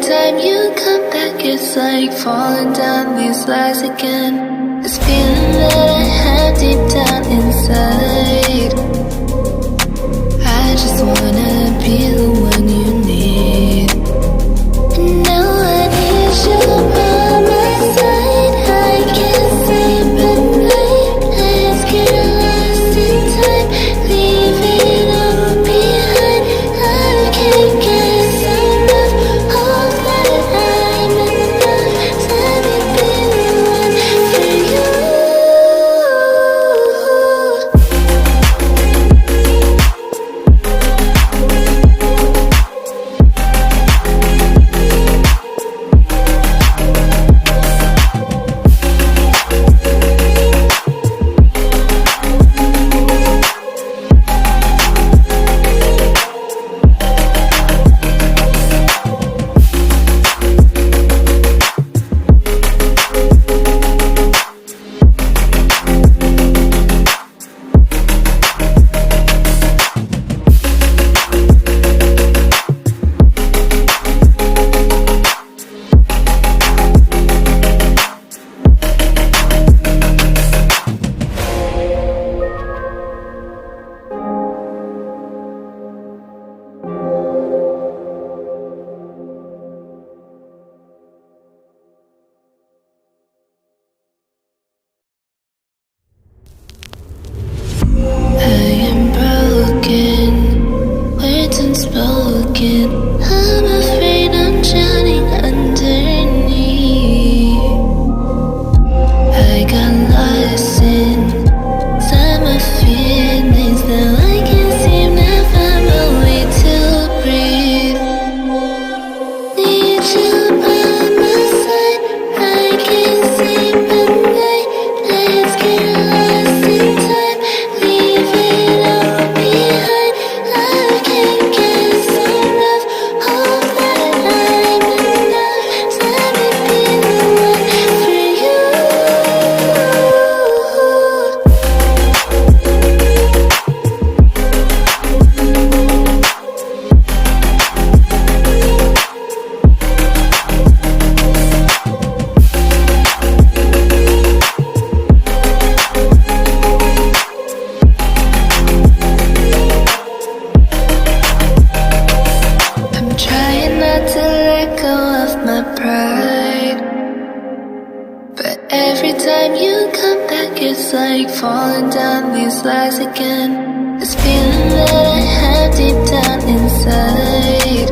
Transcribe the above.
time you come back, it's like falling down these lies again. This feeling that I have deep down inside, I just wanna be the one you need. And now I need you by my side. I can't sleep at night. Let's get lost in time, leave it all behind. I can't get enough of that I'm enough. Let me be the one for you. I'm afraid I'm drowning underneath. I got lost inside my feelings. Now I can't seem to find my way to breathe. Need you by my side. I can't sleep at night. Let's get lost in time, leave it all behind. I can't get enough of that I'm enough. Let me be the one for you. I'm trying not to let go of my pride, but every time you come back, it's like falling down these lies again. This feeling that I have deep down inside,